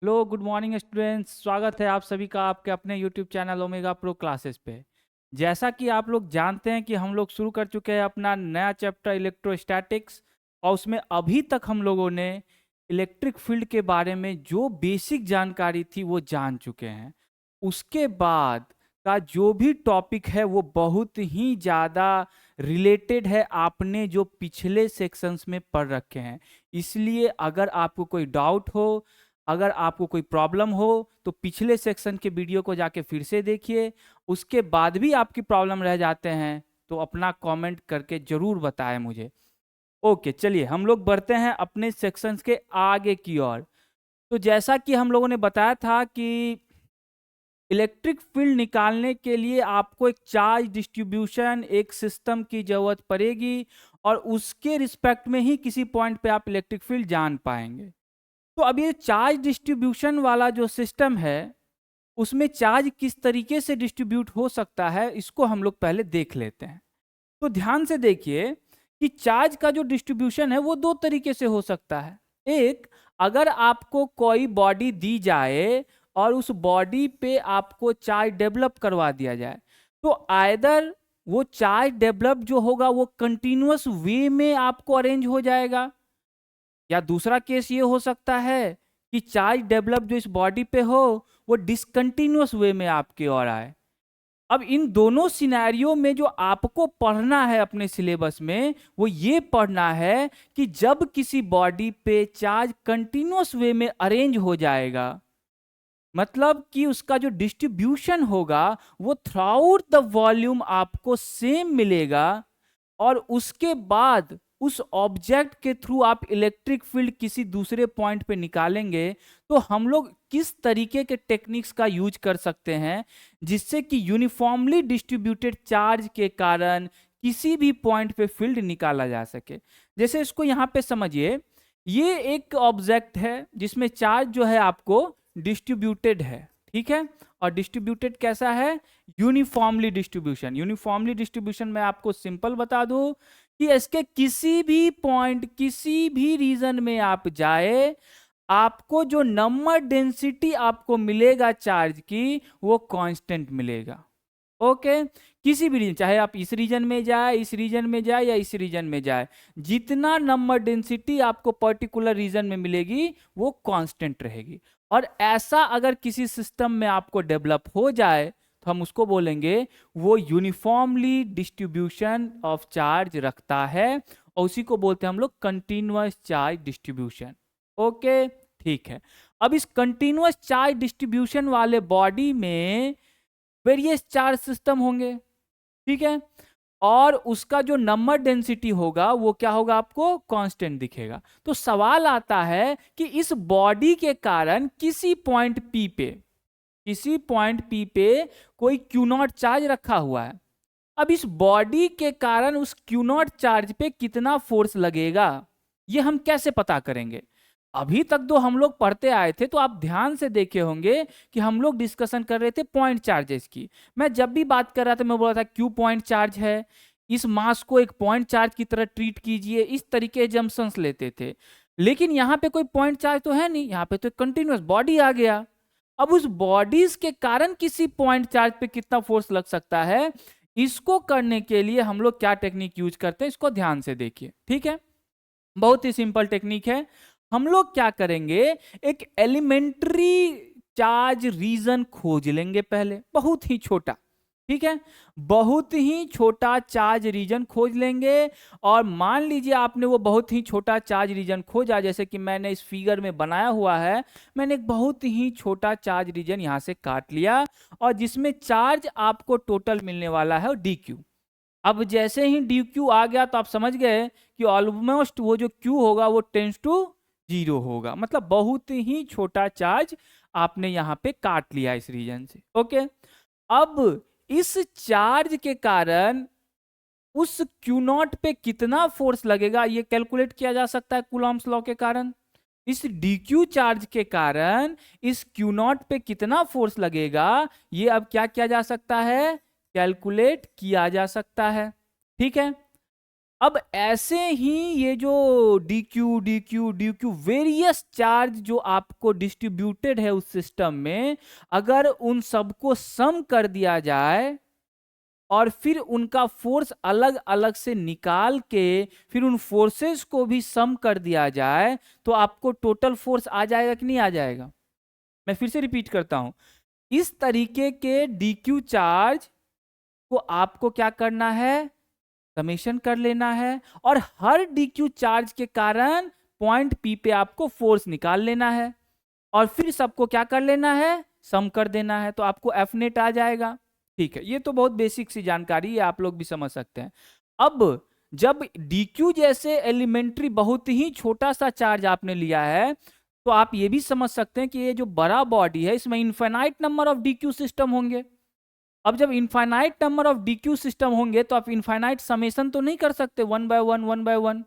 Hello good morning students, स्वागत है आप सभी का आपके अपने YouTube channel omega pro classes पे। जैसा कि आप लोग जानते हैं कि हम लोग शुरू कर चुके हैं अपना नया चैप्टर इलेक्ट्रोस्टैटिक्स, और उसमें अभी तक हम लोगों ने इलेक्ट्रिक फील्ड के बारे में जो बेसिक जानकारी थी वो जान चुके हैं। उसके बाद का जो भी टॉपिक है वो बहुत ही ज़्यादा रिलेटेड है आपने जो पिछले सेक्शंस में पढ़ रखे हैं। इसलिए अगर आपको कोई डाउट हो, अगर आपको कोई प्रॉब्लम हो, तो पिछले सेक्शन के वीडियो को जाके फिर से देखिए। उसके बाद भी आपकी प्रॉब्लम रह जाते हैं तो अपना कमेंट करके जरूर बताएं मुझे। ओके, चलिए हम लोग बढ़ते हैं अपने सेक्शंस के आगे की ओर। तो जैसा कि हम लोगों ने बताया था कि इलेक्ट्रिक फील्ड निकालने के लिए आपको एक चार्ज डिस्ट्रीब्यूशन, एक सिस्टम की जरूरत पड़ेगी, और उसके रिस्पेक्ट में ही किसी पॉइंट पे आप इलेक्ट्रिक फील्ड जान पाएंगे। तो अब ये चार्ज डिस्ट्रीब्यूशन वाला जो सिस्टम है, उसमें चार्ज किस तरीके से डिस्ट्रीब्यूट हो सकता है, इसको हम लोग पहले देख लेते हैं। तो ध्यान से देखिए कि चार्ज का जो डिस्ट्रीब्यूशन है वो दो तरीके से हो सकता है। एक, अगर आपको कोई बॉडी दी जाए और उस बॉडी पे आपको चार्ज डेवलप करवा दिया जाए, तो आइदर वो चार्ज डेवलप जो होगा वो कंटिन्यूअस वे में आपको अरेंज हो जाएगा, या दूसरा केस ये हो सकता है कि चार्ज डेवलप जो इस बॉडी पे हो वो डिसकंटिन्यूअस वे में आपके ओर आए। अब इन दोनों सिनेरियो में जो आपको पढ़ना है अपने सिलेबस में, वो ये पढ़ना है कि जब किसी बॉडी पे चार्ज कंटिन्यूअस वे में अरेंज हो जाएगा, मतलब कि उसका जो डिस्ट्रीब्यूशन होगा वो थ्रू द वॉल्यूम आपको सेम मिलेगा, और उसके बाद उस ऑब्जेक्ट के थ्रू आप इलेक्ट्रिक फील्ड किसी दूसरे पॉइंट पे निकालेंगे, तो हम लोग किस तरीके के टेक्निक्स का यूज कर सकते हैं जिससे कि यूनिफॉर्मली डिस्ट्रीब्यूटेड चार्ज के कारण किसी भी पॉइंट पे फील्ड निकाला जा सके। जैसे इसको यहाँ पे समझिए, ये एक ऑब्जेक्ट है जिसमें चार्ज जो है आपको डिस्ट्रीब्यूटेड है, ठीक है। और डिस्ट्रीब्यूटेड कैसा है? Uniformly distribution. यूनिफॉर्मली डिस्ट्रीब्यूशन में आपको सिंपल बता दूं कि इसके किसी भी पॉइंट, किसी भी रीजन में आप जाए, आपको जो नंबर डेंसिटी आपको मिलेगा चार्ज की, वो कांस्टेंट मिलेगा। ओके, किसी भी रीजन, चाहे आप इस रीजन में जाए, इस रीजन में जाए, या इस रीजन में जाए, जितना नंबर डेंसिटी आपको पर्टिकुलर रीजन में मिलेगी वो कांस्टेंट रहेगी। और ऐसा अगर किसी सिस्टम में आपको डेवलप हो जाए तो हम उसको बोलेंगे वो यूनिफॉर्मली डिस्ट्रीब्यूशन ऑफ चार्ज रखता है, और उसी को बोलते हैं हम लोग कंटिन्यूअस चार्ज डिस्ट्रीब्यूशन। ओके, ठीक है। अब इस कंटिन्यूअस चार्ज डिस्ट्रीब्यूशन वाले बॉडी में वेरियस चार्ज सिस्टम होंगे, ठीक है। और उसका जो नंबर डेंसिटी होगा वो क्या होगा? आपको कांस्टेंट दिखेगा। तो सवाल आता है कि इस बॉडी के कारण किसी पॉइंट पी पे, किसी पॉइंट पी पे कोई क्यू नॉट चार्ज रखा हुआ है। अब इस बॉडी के कारण उस क्यू नॉट चार्ज पे कितना फोर्स लगेगा, ये हम कैसे पता करेंगे? अभी तक तो हम लोग पढ़ते आए थे, तो आप ध्यान से देखे होंगे कि हम लोग डिस्कशन कर रहे थे पॉइंट चार्जेस की। मैं जब भी बात कर रहा था मैं बोल रहा था क्यू पॉइंट चार्ज है, इस मास को एक पॉइंट चार्ज की तरह ट्रीट कीजिए, इस तरीके जम्पशंस लेते थे। लेकिन यहाँ पे कोई पॉइंट चार्ज तो है नहीं, यहाँ पे तो कंटिन्यूअस बॉडी आ गया। अब उस बॉडीज के कारण किसी पॉइंट चार्ज पे कितना फोर्स लग सकता है, इसको करने के लिए हम लोग क्या टेक्निक यूज करते हैं, इसको ध्यान से देखिए, ठीक है। बहुत ही सिंपल टेक्निक है। हम लोग क्या करेंगे, एक एलिमेंट्री चार्ज रीजन खोज लेंगे पहले, बहुत ही छोटा, ठीक है। बहुत ही छोटा चार्ज रीजन खोज लेंगे, और मान लीजिए आपने वो बहुत ही छोटा चार्ज रीजन खोजा, जैसे कि मैंने इस फिगर में बनाया हुआ है। मैंने एक बहुत ही छोटा चार्ज रीजन यहां से काट लिया, और जिसमें चार्ज आपको टोटल मिलने वाला है डी क्यू। अब जैसे ही डी क्यू आ गया तो आप समझ गए कि ऑलमोस्ट वो जो क्यू होगा वो टेंस टू जीरो होगा, मतलब बहुत ही छोटा चार्ज आपने यहाँ पे काट लिया इस रीजन से। ओके, अब इस चार्ज के कारण उस क्यू नॉट पे कितना फोर्स लगेगा ये कैलकुलेट किया जा सकता है कूलॉम्स लॉ के कारण। इस डी क्यू चार्ज के कारण इस क्यू नॉट पे कितना फोर्स लगेगा, ये अब क्या किया जा सकता है? कैलकुलेट किया जा सकता है, ठीक है। अब ऐसे ही ये जो dq dq dq various charge जो आपको डिस्ट्रीब्यूटेड है उस सिस्टम में, अगर उन सबको सम कर दिया जाए और फिर उनका फोर्स अलग अलग से निकाल के फिर उन फोर्सेस को भी सम कर दिया जाए, तो आपको टोटल फोर्स आ जाएगा कि नहीं आ जाएगा? मैं फिर से रिपीट करता हूं, इस तरीके के dq चार्ज को आपको क्या करना है, समेशन कर लेना है, और हर dq चार्ज के कारण पॉइंट P पे आपको फोर्स निकाल लेना है और फिर सबको क्या कर लेना है, सम कर देना है, तो आपको F नेट आ जाएगा। ठीक है, ये तो बहुत बेसिक सी जानकारी है, आप लोग भी समझ सकते हैं। अब जब dq जैसे एलिमेंट्री बहुत ही छोटा सा चार्ज आपने लिया है, तो आप ये भी समझ सकते हैं कि ये जो बड़ा बॉडी है इसमें infinite number of dq system होंगे। अब जब infinite number of dq system होंगे तो आप इनफाइनाइट समेशन तो नहीं कर सकते 1 by 1 1 by 1,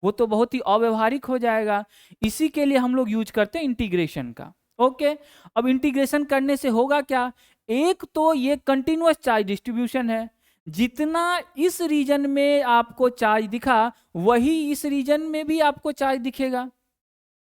वो तो बहुत ही अव्यवहारिक हो जाएगा। इसी के लिए हम लोग यूज करते हैं इंटीग्रेशन का। ओके, अब इंटीग्रेशन करने से होगा क्या, एक तो ये कंटिन्यूअस चार्ज डिस्ट्रीब्यूशन है, जितना इस रीजन में आपको चार्ज दिखा वही इस रीजन में भी आपको चार्ज दिखेगा।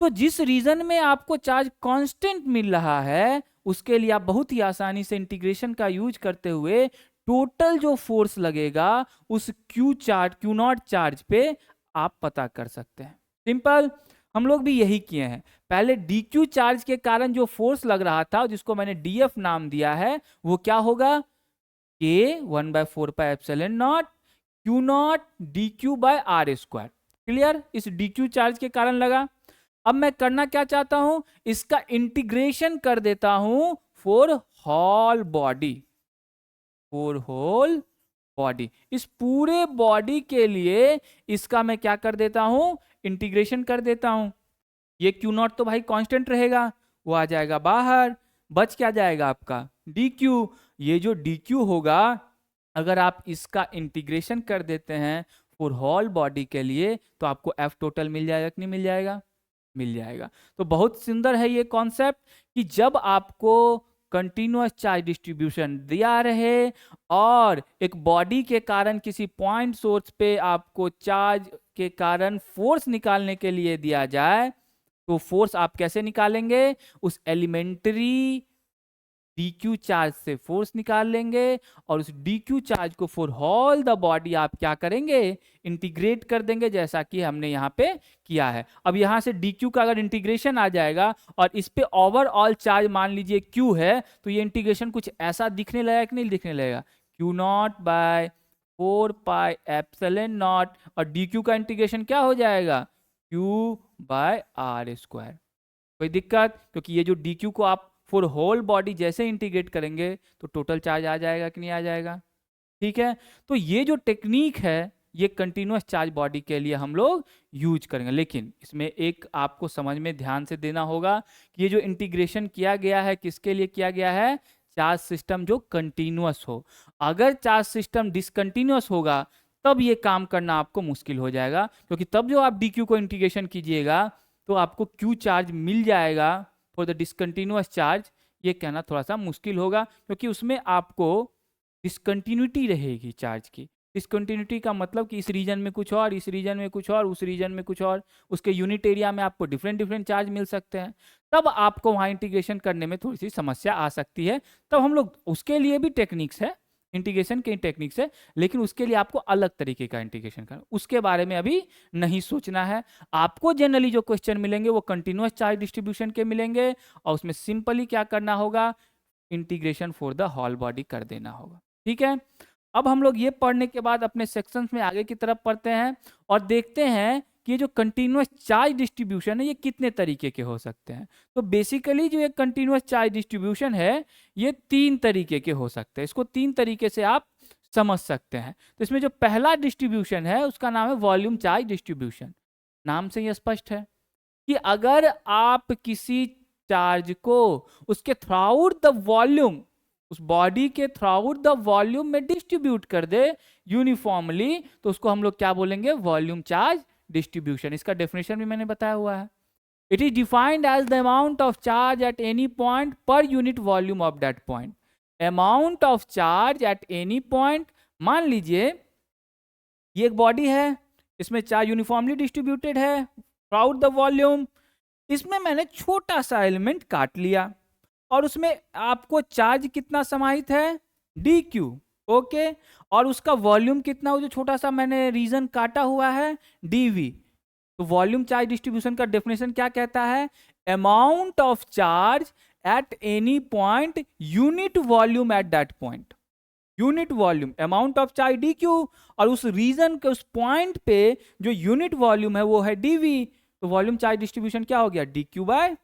तो जिस रीजन में आपको चार्ज कांस्टेंट मिल रहा है उसके लिए आप बहुत ही आसानी से इंटीग्रेशन का यूज करते हुए टोटल जो फोर्स लगेगा उस क्यू नॉट चार्ज पे आप पता कर सकते हैं। सिंपल, हम लोग भी यही किए हैं। पहले dq चार्ज के कारण जो फोर्स लग रहा था जिसको मैंने df नाम दिया है वो क्या होगा, k 1/4 pi epsilon naught q naught dq by r square. Clear, इस dq चार्ज के कारण लगा। अब मैं करना क्या चाहता हूं, इसका इंटीग्रेशन कर देता हूं for whole body, for whole body, इस पूरे बॉडी के लिए इसका मैं क्या कर देता हूं, इंटीग्रेशन कर देता हूं। ये क्यू नॉट तो भाई कांस्टेंट रहेगा, वो आ जाएगा बाहर, बच क्या जाएगा आपका dq। ये जो dq होगा अगर आप इसका इंटीग्रेशन कर देते हैं फॉर होल बॉडी के लिए तो आपको F टोटल मिल जाएगा कि नहीं मिल जाएगा, मिल जाएगा। तो बहुत सुंदर है ये कॉन्सेप्ट कि जब आपको कंटिन्यूअस चार्ज डिस्ट्रीब्यूशन दिया रहे और एक बॉडी के कारण किसी पॉइंट सोर्स पे आपको चार्ज के कारण फोर्स निकालने के लिए दिया जाए, तो फोर्स आप कैसे निकालेंगे, उस एलिमेंट्री dq चार्ज से फोर्स निकाल लेंगे और उस dq चार्ज को फॉर होल द बॉडी आप क्या करेंगे, इंटीग्रेट कर देंगे, जैसा कि हमने यहाँ पे किया है। अब यहाँ से dq का अगर इंटीग्रेशन आ जाएगा और इस पे ओवरऑल चार्ज मान लीजिए q है, तो ये इंटीग्रेशन कुछ ऐसा दिखने लगेगा कि नहीं दिखने लगेगा, q naught by 4 pi epsilon naught, और dq का इंटीग्रेशन क्या हो जाएगा, q बाय r स्क्वायर। कोई दिक्कत, क्योंकि ये जो dq को आप फॉर होल बॉडी जैसे इंटीग्रेट करेंगे तो टोटल चार्ज आ जाएगा कि नहीं आ जाएगा। ठीक है, तो ये जो टेक्निक है ये कंटिन्यूअस चार्ज बॉडी के लिए हम लोग यूज करेंगे, लेकिन इसमें एक आपको समझ में ध्यान से देना होगा कि ये जो इंटीग्रेशन किया गया है किसके लिए किया गया है, चार्ज सिस्टम जो कंटिन्यूअस हो। अगर चार्ज सिस्टम डिसकंटिन्यूअस होगा तब ये काम करना आपको मुश्किल हो जाएगा, क्योंकि तब जो आप dq को इंटीग्रेशन कीजिएगा तो आपको q चार्ज मिल जाएगा फॉर द डिसकंटिन्यूअस चार्ज। ये कहना थोड़ा सा मुश्किल होगा क्योंकि उसमें आपको डिसकंटिन्यूटी रहेगी चार्ज की। डिसकंटिन्यूटी का मतलब कि इस रीजन में कुछ और, इस रीजन में कुछ और, उस रीजन में कुछ और, उसके यूनिट एरिया में आपको डिफरेंट डिफरेंट चार्ज मिल सकते हैं, तब आपको वहाँ इंटीग्रेशन करने में थोड़ी सी समस्या आ सकती है। तब हम लोग उसके लिए भी टेक्निक्स है, इंटीग्रेशन के टेक्निक्स है, लेकिन उसके लिए आपको अलग तरीके का इंटीग्रेशन करना, उसके बारे में अभी नहीं सोचना है। आपको जनरली जो क्वेश्चन मिलेंगे वो कंटिन्यूअस चार्ज डिस्ट्रीब्यूशन के मिलेंगे और उसमें सिंपली क्या करना होगा, integration for the whole body कर देना होगा। ठीक है, अब हम लोग ये पढ़ने के बाद अपने सेक्शंस में आगे की तरफ पढ़ते हैं और देखते हैं कि ये जो कंटिन्यूअस चार्ज डिस्ट्रीब्यूशन है ये कितने तरीके के हो सकते हैं। तो बेसिकली जो ये कंटिन्यूअस चार्ज डिस्ट्रीब्यूशन है ये 3 तरीके के हो सकते हैं, इसको 3 तरीके से आप समझ सकते हैं। तो इसमें जो पहला डिस्ट्रीब्यूशन है उसका नाम है वॉल्यूम चार्ज डिस्ट्रीब्यूशन। नाम से ही स्पष्ट है कि अगर आप किसी चार्ज को उसके थ्रूआउट द वॉल्यूम, उस बॉडी के थ्रूआउट द वॉल्यूम में डिस्ट्रीब्यूट कर दे यूनिफॉर्मली, तो उसको हम लोग क्या बोलेंगे, वॉल्यूम चार्ज डिस्ट्रीब्यूशन। इसका डेफिनेशन भी मैंने बताया हुआ है। It is defined as the amount of charge at any point per unit volume of that point. Amount of charge at any point, मान लीजिए ये एक बॉडी है इसमें चार्ज यूनिफॉर्मली डिस्ट्रीब्यूटेड है थ्रू द वॉल्यूम। इसमें मैंने छोटा सा एलिमेंट काट लिया और उसमें आपको चार्ज कितना समाहित है, डी क्यू। ओके, और उसका वॉल्यूम कितना हो जो छोटा सा मैंने रीजन काटा हुआ है, डीवी। तो वॉल्यूम चार्ज डिस्ट्रीब्यूशन का डेफिनेशन क्या कहता है, amount of charge at any point unit volume at that point, unit volume amount of charge D Q, और उस रीजन के उस पॉइंट पे जो यूनिट वॉल्यूम है वो है डीवी। तो वॉल्यूम चार्ज डिस्ट्रीब्यूशन क्या हो गया, d q by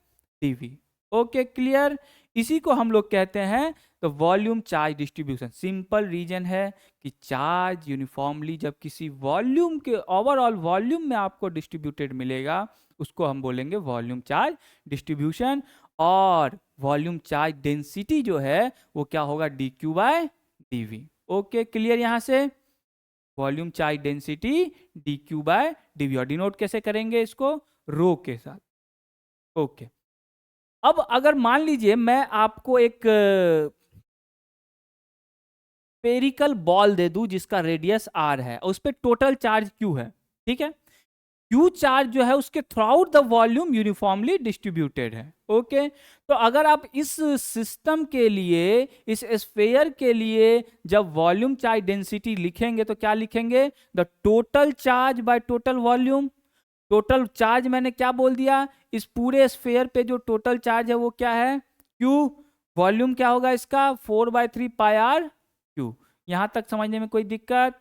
d v. Okay, clear. इसी को हम लोग कहते हैं तो volume charge distribution. Simple reason है कि चार्ज यूनिफॉर्मली जब किसी वॉल्यूम के ओवरऑल वॉल्यूम में आपको डिस्ट्रीब्यूटेड मिलेगा उसको हम बोलेंगे वॉल्यूम चार्ज डिस्ट्रीब्यूशन। और वॉल्यूम चार्ज डेंसिटी जो है वो क्या होगा, d q by d v. Okay, clear. यहां से volume charge density d q by d v, और डिनोट कैसे करेंगे इसको, रो के साथ। ओके, अब अगर मान लीजिए मैं आपको एक स्फेरिकल बॉल दे दूं जिसका रेडियस आर है और उस पर टोटल चार्ज क्यू है, ठीक है। क्यू चार्ज जो है उसके through out the volume uniformly distributed है। ओके, तो अगर आप इस सिस्टम के लिए, इस स्फेयर के लिए जब वॉल्यूम चार्ज डेंसिटी लिखेंगे तो क्या लिखेंगे, the total charge by total volume. Total charge मैंने क्या बोल दिया, इस पूरे स्फेयर पे जो टोटल चार्ज है वो क्या है, क्यू। वॉल्यूम क्या होगा इसका, 4/3 पाई आर क्यू। यहां तक समझने में कोई दिक्कत?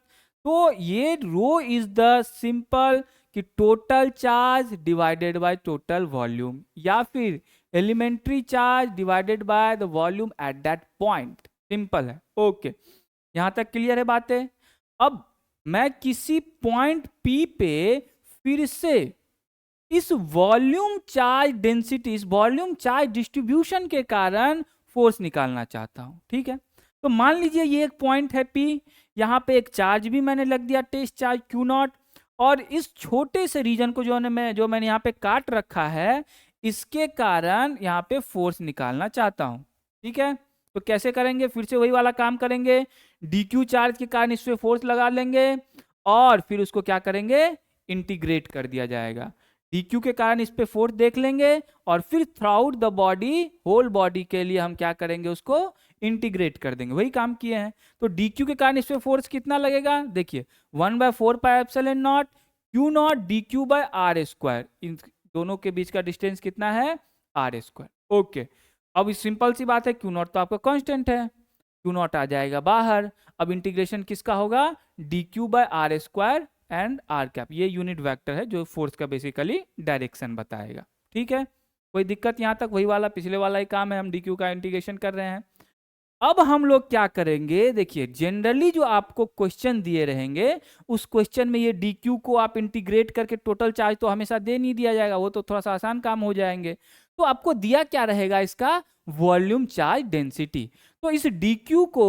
तो ये रो इज द सिंपल कि total charge divided by total volume, या फिर elementary charge divided by the volume at that point. Simple है। ओके, यहां तक क्लियर है बातें। अब मैं किसी पॉइंट पी पे फिर से इस वॉल्यूम चार्ज डेंसिटी, इस वॉल्यूम चार्ज डिस्ट्रीब्यूशन के कारण फोर्स निकालना चाहता हूं, ठीक है। तो मान लीजिए ये एक पॉइंट है पी, यहां पे एक चार्ज भी मैंने लग दिया, टेस्ट चार्ज क्यू नॉट, और इस छोटे से रीजन को जो मैंने यहाँ पे काट रखा है, इसके कारण यहाँ पे फोर्स निकालना चाहता हूं, ठीक है। तो कैसे करेंगे, फिर से वही वाला काम करेंगे, डी क्यू चार्ज के कारण इस पे फोर्स लगा लेंगे और फिर उसको क्या करेंगे, इंटीग्रेट कर दिया जाएगा। DQ के कारण इस पे फोर्स देख लेंगे और फिर throughout the body, whole body के लिए हम क्या करेंगे, उसको इंटीग्रेट कर देंगे। वही काम किए हैं। तो DQ के कारण इस पे फोर्स कितना लगेगा, देखिए 1/4 pi epsilon not Q not DQ by are square. इन दोनों के बीच का डिस्टेंस कितना है, आर स्क्वायर। ओके, अब सिंपल सी बात है, क्यू नॉट तो आपका कांस्टेंट है, क्यू नॉट आ जाएगा बाहर। अब इंटीग्रेशन किसका होगा, DQ by are square and r cap. ये यूनिट वेक्टर है जो फोर्स का बेसिकली डायरेक्शन बताएगा, ठीक है। कोई दिक्कत यहां तक, वही वाला पिछले वाला ही काम है, हम DQ का इंटीग्रेशन कर रहे हैं। अब हम लोग क्या करेंगे, देखिए जनरली जो आपको क्वेश्चन दिए रहेंगे उस क्वेश्चन में ये DQ को आप इंटीग्रेट करके टोटल चार्ज तो हमेशा दे नहीं दिया जाएगा, वो तो थोड़ा सा आसान काम हो जाएंगे। तो आपको दिया क्या रहेगा, इसका वॉल्यूम चार्ज डेंसिटी। तो इस DQ को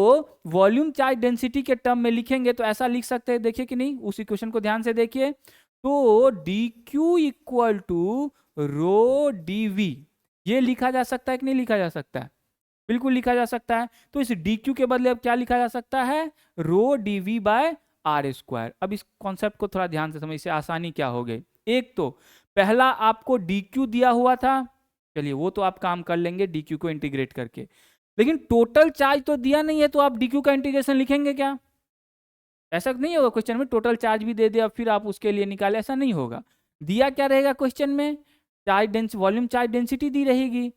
वॉल्यूम चार्ज डेंसिटी के टर्म में लिखेंगे तो ऐसा लिख सकते हैं, देखिए कि नहीं, उस इक्वेशन को ध्यान से देखिए। तो DQ equal to rho d v, ये लिखा जा सकता है कि नहीं लिखा जा सकता है, बिल्कुल लिखा जा सकता है। तो इस DQ के बदले अब क्या लिखा जा सकता है, रो डीवी बाय आर स्क्वायर। अब इस कॉन्सेप्ट को थोड़ा ध्यान से समझ, इससे आसानी क्या हो गई, एक तो पहला आपको DQ दिया हुआ था, चलिए वो तो आप काम कर लेंगे DQ को इंटीग्रेट करके, लेकिन टोटल चार्ज तो दिया नहीं है, तो आप DQ का इंटीग्रेशन लिखेंगे क्या, ऐसा नहीं होगा। क्वेश्चन में टोटल चार्ज भी दे दिया फिर आप उसके लिए निकाले, ऐसा नहीं होगा। दिया क्या रहेगा क्वेश्चन में, charge density, volume charge density दी रहेगी,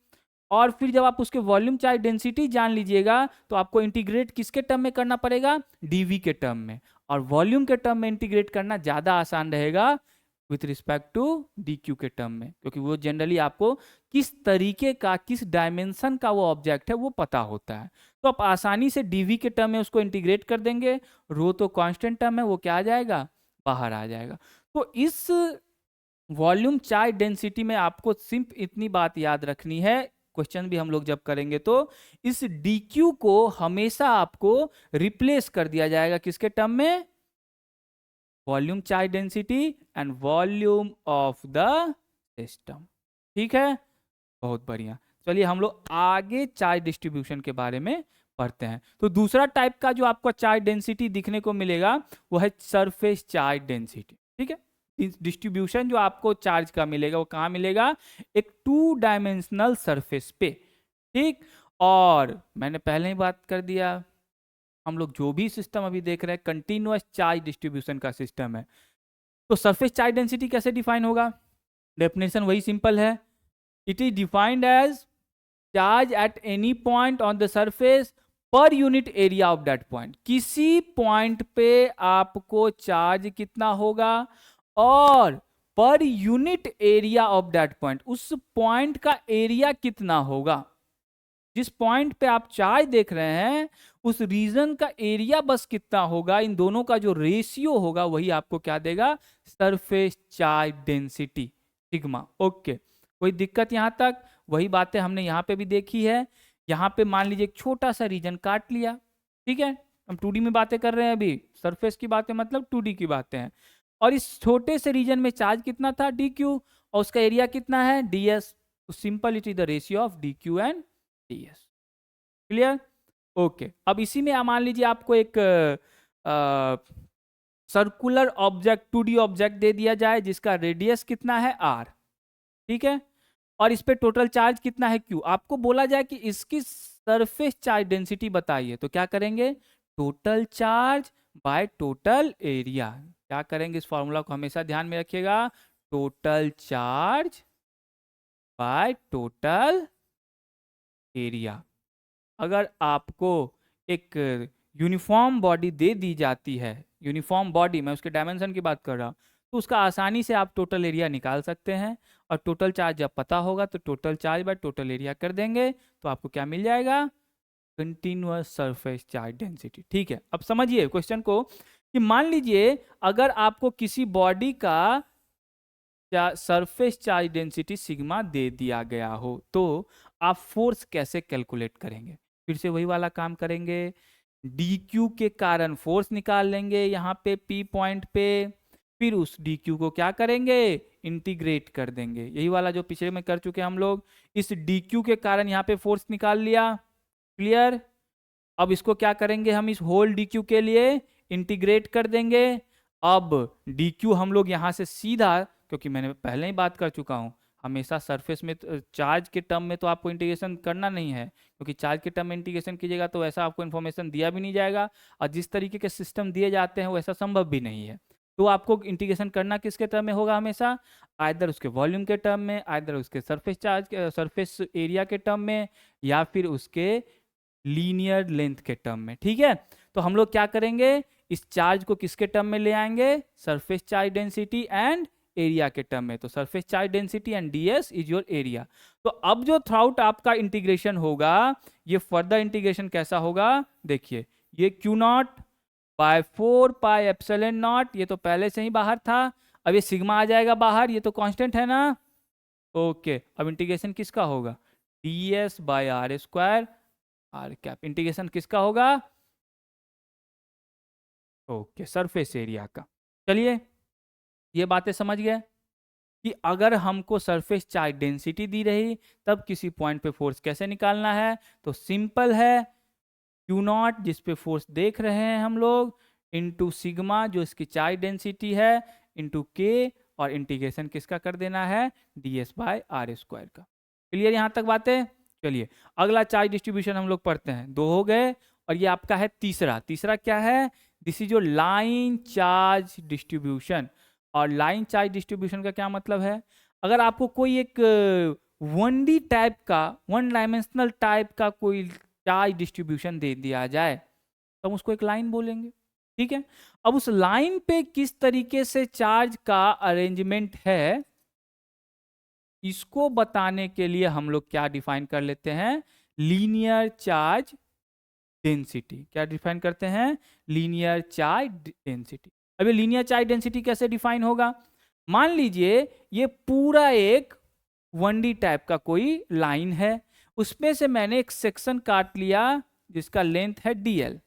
और फिर जब आप उसके वॉल्यूम चार्ज डेंसिटी जान लीजिएगा तो आपको इंटीग्रेट किसके टर्म में करना पड़ेगा, डीवी के टर्म में, और वॉल्यूम के टर्म में इंटीग्रेट करना ज्यादा आसान रहेगा विथ रिस्पेक्ट टू DQ के टर्म में, क्योंकि वो जनरली आपको किस तरीके का, किस डायमेंशन का वो ऑब्जेक्ट है वो पता होता है। तो आप आसानी से DV के टर्म में उसको इंटीग्रेट कर देंगे, रो तो कांस्टेंट टर्म है, वो क्या आ जाएगा, बाहर आ जाएगा। तो इस वॉल्यूम चार्ज डेंसिटी में आपको सिर्फ इतनी बात याद रखनी है, क्वेश्चन भी हम लोग जब करेंगे तो इस DQ को हमेशा आपको रिप्लेस कर दिया जाएगा किसके टर्म में, volume charge density and volume of the system, ठीक है। बहुत बढ़िया, चलिए हम लोग आगे चार्ज डिस्ट्रीब्यूशन के बारे में पढ़ते हैं। तो दूसरा टाइप का जो आपको चार्ज डेंसिटी दिखने को मिलेगा वो है सरफेस चार्ज डेंसिटी। ठीक है। डिस्ट्रीब्यूशन जो आपको चार्ज का मिलेगा वो कहाँ मिलेगा, एक 2 डायमेंशनल सरफेस पे। ठीक, और मैंने पहले ही बात कर दिया, हम लोग जो भी सिस्टम अभी देख रहे हैं कंटिन्यूअस चार्ज डिस्ट्रीब्यूशन का सिस्टम है। तो सरफेस चार्ज डेंसिटी कैसे डिफाइन होगा, डेफिनेशन वही सिंपल है, it is defined as charge at any point on the surface per unit area of that point. किसी पॉइंट पे आपको चार्ज कितना होगा और per unit area of that point, उस पॉइंट का एरिया कितना होगा। जिस पॉइंट पे आप चार्ज देख रहे हैं उस रीजन का एरिया बस कितना होगा, इन दोनों का जो रेशियो होगा वही आपको क्या देगा, surface charge density sigma. Okay, कोई दिक्कत यहां तक, वही बातें हमने यहां पे भी देखी है। यहां पे मान लीजिए एक छोटा सा रीजन काट लिया, ठीक है, हम 2D में बातें कर रहे हैं अभी, सरफेस की बातें मतलब 2D की बातें हैं, और इस छोटे से रीजन में चार्ज कितना था dq और उसका एरिया कितना है ds, तो simple it is the ratio of dq and ds। Clear, okay. अब इसी में मान लीजिए आपको एक circular object 2D object they दिया जाए जिसका रेडियस कितना है r, ठीक है, और इस पे टोटल चार्ज कितना है q। आपको बोला जाए कि इसकी सरफेस चार्ज डेंसिटी बताइए, तो क्या करेंगे, total charge by total area. क्या करेंगे, इस फॉर्मूला को हमेशा ध्यान में रखिएगा, total charge by total area. अगर आपको एक यूनिफॉर्म बॉडी दे दी जाती है, यूनिफॉर्म बॉडी, मैं उसके डायमेंशन की बात कर रहा हूँ, तो उसका आसानी से आप टोटल एरिया निकाल सकते हैं, और टोटल चार्ज जब पता होगा तो total charge by total area कर देंगे, तो आपको क्या मिल जाएगा, कंटिन्यूअस सरफेस चार्ज डेंसिटी। ठीक है, अब समझिए क्वेश्चन को, कि मान लीजिए अगर आपको किसी बॉडी का सरफेस चार्ज डेंसिटी सिग्मा दे दिया गया हो, तो आप फोर्स कैसे कैलकुलेट करेंगे, फिर से वही वाला काम करेंगे, dq के कारण फोर्स निकाल लेंगे यहाँ पे p पॉइंट पे, फिर उस dq को क्या करेंगे, इंटीग्रेट कर देंगे, यही वाला जो पिछले में कर चुके हम लोग। इस dq के कारण यहाँ पे फोर्स निकाल लिया, क्लियर। अब इसको क्या करेंगे, हम इस होल dq के लिए इंटीग्रेट कर देंगे। अब dq हम लोग यहाँ से सीधा, क्योंकि मैंने पहले ही बात कर चुका हूँ, हमेशा सरफेस में चार्ज के टर्म में तो आपको इंटीग्रेशन करना नहीं है, क्योंकि चार्ज के टर्म में इंटीग्रेशन कीजिएगा तो ऐसा आपको इन्फॉर्मेशन दिया भी नहीं जाएगा, और जिस तरीके के सिस्टम दिए जाते हैं वो ऐसा संभव भी नहीं है। तो आपको इंटीग्रेशन करना किसके टर्म में होगा, हमेशा आइदर उसके वॉल्यूम के टर्म में, आइदर उसके सरफेस चार्ज सरफेस एरिया के टर्म में, या फिर उसके लीनियर लेंथ के टर्म में। ठीक है, तो हम लोग क्या करेंगे, इस चार्ज को किसके टर्म में ले आएंगे, surface charge density and area के टर्म में। तो surface charge density and ds is your area. तो अब जो थ्राउट आपका इंटीग्रेशन होगा, ये फर्दर इंटीग्रेशन कैसा होगा, देखिए, ये q naught by 4 pi epsilon naught, ये तो पहले से ही बाहर था, अब ये सिग्मा आ जाएगा बाहर, ये तो कांस्टेंट है ना। ओके, अब इंटीग्रेशन किसका होगा, ds by r square r cap, integration किसका होगा, ओके, सरफेस एरिया का। चलिए, ये बातें समझ गए कि अगर हमको सरफेस चार्ज डेंसिटी दी रही तब किसी पॉइंट पे फोर्स कैसे निकालना है, तो सिंपल है, क्यू नॉट जिस पे फोर्स देख रहे हैं हम लोग, इंटू सिग्मा जो इसकी चार्ज डेंसिटी है, इंटू के, और इंटीग्रेशन किसका कर देना है, ds बाय r स्क्वायर का। क्लियर यहाँ तक बातें। चलिए, अगला चार्ज डिस्ट्रीब्यूशन हम लोग पढ़ते हैं, 2 हो गए, और ये आपका है तीसरा। तीसरा क्या है, this is your line charge distribution. और लाइन चार्ज डिस्ट्रीब्यूशन का क्या मतलब है, अगर आपको कोई एक 1D टाइप का, 1 डायमेंशनल टाइप का कोई चार्ज डिस्ट्रीब्यूशन दे दिया जाए तो हम उसको एक लाइन बोलेंगे। ठीक है, अब उस लाइन पे किस तरीके से चार्ज का अरेंजमेंट है, इसको बताने के लिए हम लोग क्या डिफाइन कर लेते हैं, लीनियर चार्ज डेंसिटी। क्या डिफाइन करते हैं, लीनियर चार्ज डेंसिटी। अब ये लीनियर चार्ज डेंसिटी कैसे डिफाइन होगा, मान लीजिए ये पूरा एक 1D टाइप का कोई लाइन है, उसमें से मैंने एक सेक्शन काट लिया जिसका लेंथ है dl,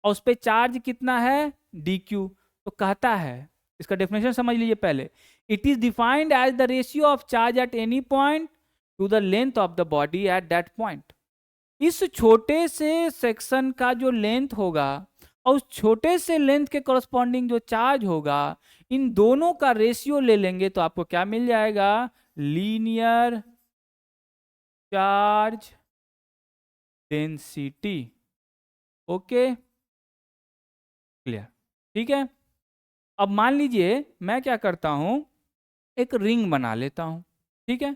और उस पर चार्ज कितना है dq। तो कहता है, इसका डेफिनेशन समझ लीजिए पहले, it is defined as the ratio of charge at any point to the length of the body at that point. इस छोटे से सेक्शन का जो लेंथ होगा और उस छोटे से लेंथ के कॉरस्पॉन्डिंग जो चार्ज होगा, इन दोनों का रेशियो ले लेंगे तो आपको क्या मिल जाएगा, linear charge density. Okay, clear, ठीक है। अब मान लीजिए मैं क्या करता हूं, एक रिंग बना लेता हूं, ठीक है।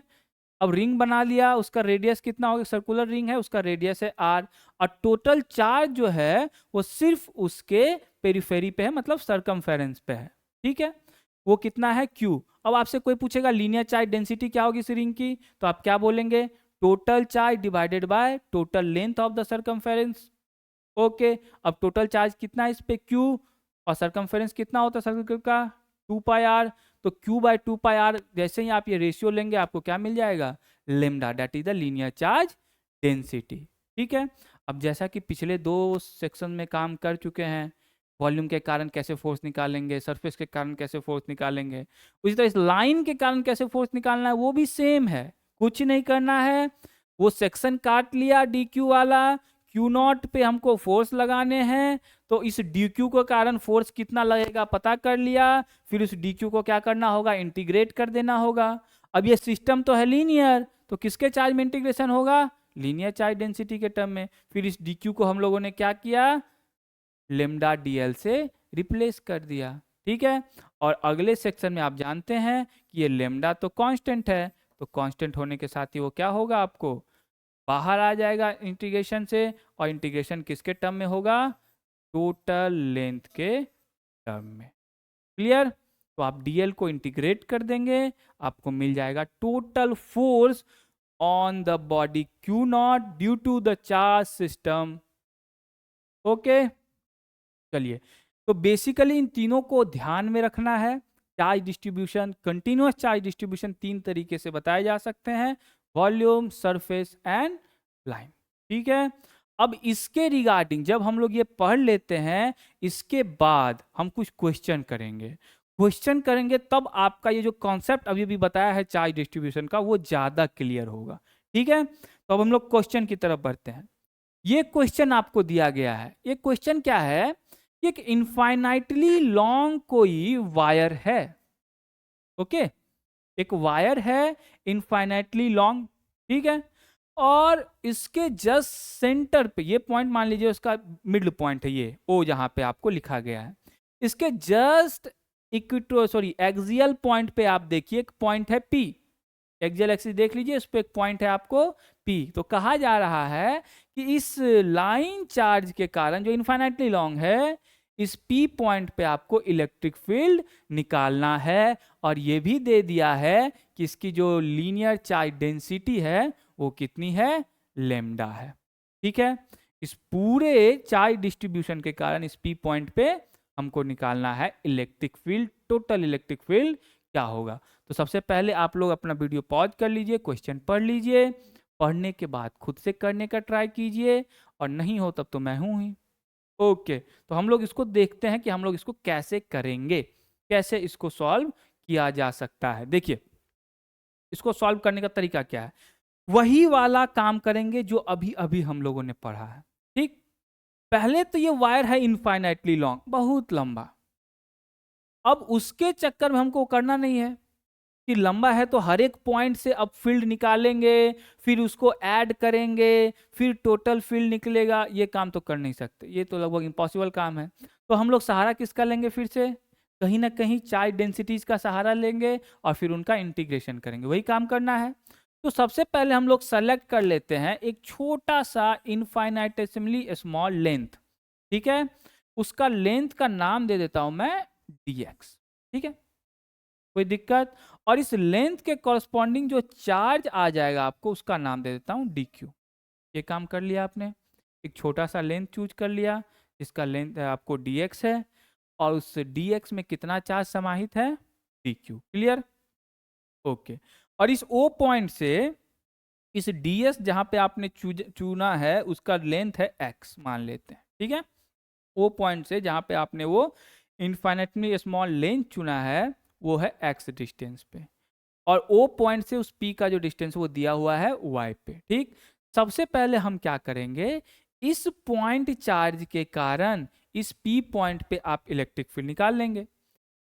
अब रिंग बना लिया, उसका रेडियस कितना होगा, सर्कुलर रिंग है, उसका रेडियस है आर, और टोटल चार्ज जो है वो सिर्फ उसके पेरिफेरी पे है, मतलब सरकमफेरेंस पे है, ठीक है। वो कितना है, क्यू। अब आपसे कोई पूछेगा लीनियर चार्ज डेंसिटी क्या होगी इस रिंग की, तो आप क्या बोलेंगे, total charge divided by total length of the circumference. Okay, अब टोटल चार्ज कितना है इस पे, क्यू, और सरकमफेरेंस कितना होता है सर्कल का, 2πr। तो q बाय 2πr, जैसे ही आप ये रेशियो लेंगे आपको क्या मिल जाएगा, lambda, that is the linear charge density, ठीक है। अब जैसा कि पिछले दो सेक्शन में काम कर चुके हैं, वॉल्यूम के कारण कैसे फोर्स निकालेंगे, सरफेस के कारण कैसे फोर्स निकालेंगे, उसी तरह इस लाइन के कारण कैसे फोर्स निकालना है, वो भी सेम है, कुछ नहीं करना है। वो सेक्शन काट लिया डी क्यू वाला, क्यू नॉट पे हमको फोर्स लगाने हैं, तो इस डी क्यू के कारण फोर्स कितना लगेगा पता कर लिया, फिर उस डी क्यू को क्या करना होगा, इंटीग्रेट कर देना होगा। अब ये सिस्टम तो है लीनियर, तो किसके चार्ज में इंटीग्रेशन होगा, लीनियर चार्ज डेंसिटी के टर्म में। फिर इस डी क्यू को हम लोगों ने क्या किया, लेमडा डीएल से रिप्लेस कर दिया, ठीक है। और अगले सेक्शन में आप जानते हैं कि ये लेमडा तो कांस्टेंट है, तो कांस्टेंट होने के साथ ही वो क्या होगा, आपको बाहर आ जाएगा इंटीग्रेशन से, और इंटीग्रेशन किसके टर्म में होगा, टोटल लेंथ के टर्म में, क्लियर। तो आप डीएल को इंटीग्रेट कर देंगे, आपको मिल जाएगा total force on the body q naught due to the charge system. Okay, चलिए, तो बेसिकली इन तीनों को ध्यान में रखना है। Charge distribution, continuous charge distribution तीन तरीके से बताए जा सकते हैं, वॉल्यूम, सरफेस एंड लाइन, ठीक है। अब इसके रिगार्डिंग जब हम लोग ये पढ़ लेते हैं, इसके बाद हम कुछ क्वेश्चन करेंगे, तब आपका ये जो कॉन्सेप्ट अभी भी बताया है चार्ज डिस्ट्रीब्यूशन का, वो ज्यादा क्लियर होगा, ठीक है। तो अब हम लोग क्वेश्चन की तरफ बढ़ते हैं। ये क्वेश्चन आपको दिया गया है, ये क्वेश्चन क्या है, एक इनफाइनाइटली लॉन्ग कोई वायर है, ओके, एक वायर है इनफाइनाइटली लॉन्ग, ठीक है, और इसके जस्ट सेंटर पे, ये पॉइंट मान लीजिए उसका मिडल पॉइंट है, ये ओ जहां पे आपको लिखा गया है, इसके जस्ट एक्सियल पॉइंट पे आप देखिए एक पॉइंट है पी, एक्सियल एक्सिस देख लीजिए, उस पे एक पॉइंट है आपको पी। तो कहा जा रहा है कि इस लाइन चार्ज के कारण जो इनफाइनाइटली लॉन्ग है, इस पी पॉइंट पे आपको इलेक्ट्रिक फील्ड निकालना है, और ये भी दे दिया है कि इसकी जो लीनियर चार्ज डेंसिटी है वो कितनी है, लेमडा है, ठीक है। इस पूरे चार्ज डिस्ट्रीब्यूशन के कारण इस पी पॉइंट पे हमको निकालना है electric field, total electric field क्या होगा। तो सबसे पहले आप लोग अपना वीडियो पॉज कर लीजिए, क्वेश्चन पढ़ लीजिए, पढ़ने के बाद खुद से करने का ट्राई कीजिए, और नहीं हो तब तो मैं हूं ही। ओके, तो हम लोग इसको देखते हैं कि हम लोग इसको कैसे करेंगे, कैसे इसको सॉल्व किया जा सकता है। देखिए, इसको सॉल्व करने का तरीका क्या है, वही वाला काम करेंगे जो अभी अभी हम लोगों ने पढ़ा है, ठीक। पहले तो ये वायर है इनफाइनाइटली लॉन्ग, बहुत लंबा। अब उसके चक्कर में हमको करना नहीं है कि लंबा है तो हर एक पॉइंट से अब फील्ड निकालेंगे, फिर उसको ऐड करेंगे, फिर टोटल फील्ड निकलेगा, ये काम तो कर नहीं सकते, ये तो लगभग इम्पॉसिबल काम है। तो हम लोग सहारा किसका लेंगे, फिर से कहीं ना कहीं चार्ज डेंसिटीज का सहारा लेंगे, और फिर उनका इंटीग्रेशन करेंगे, वही काम करना है। तो सबसे पहले हम लोग सेलेक्ट कर लेते हैं एक छोटा सा इनफाइनाइटेसिमली स्मॉल लेंथ, ठीक है। उसका लेंथ का नाम दे देता हूं मैं dx, ठीक है, कोई दिक्कत। और इस लेंथ के कॉरस्पॉन्डिंग जो चार्ज आ जाएगा आपको, उसका नाम दे देता हूं dq। ये काम कर लिया आपने, एक छोटा सा लेंथ चूज कर लिया, इसका लेंथ आपको dx है, और उस dx में कितना चार्ज समाहित है, dq, क्लियर, ओके। और इस O पॉइंट से इस ds जहां पे आपने चुना है, उसका लेंथ है x मान लेते हैं, ठीक है। O पॉइंट से जहां पे आपने वो इनफाइनाइटली स्मॉल लेंथ चुना है, वो है x डिस्टेंस पे, और O पॉइंट से उस P का जो डिस्टेंस वो दिया हुआ है y पे, ठीक। सबसे पहले हम क्या करेंगे, इस पॉइंट चार्ज के कारण इस P पॉइंट पे आप इलेक्ट्रिक फील्ड निकाल लेंगे।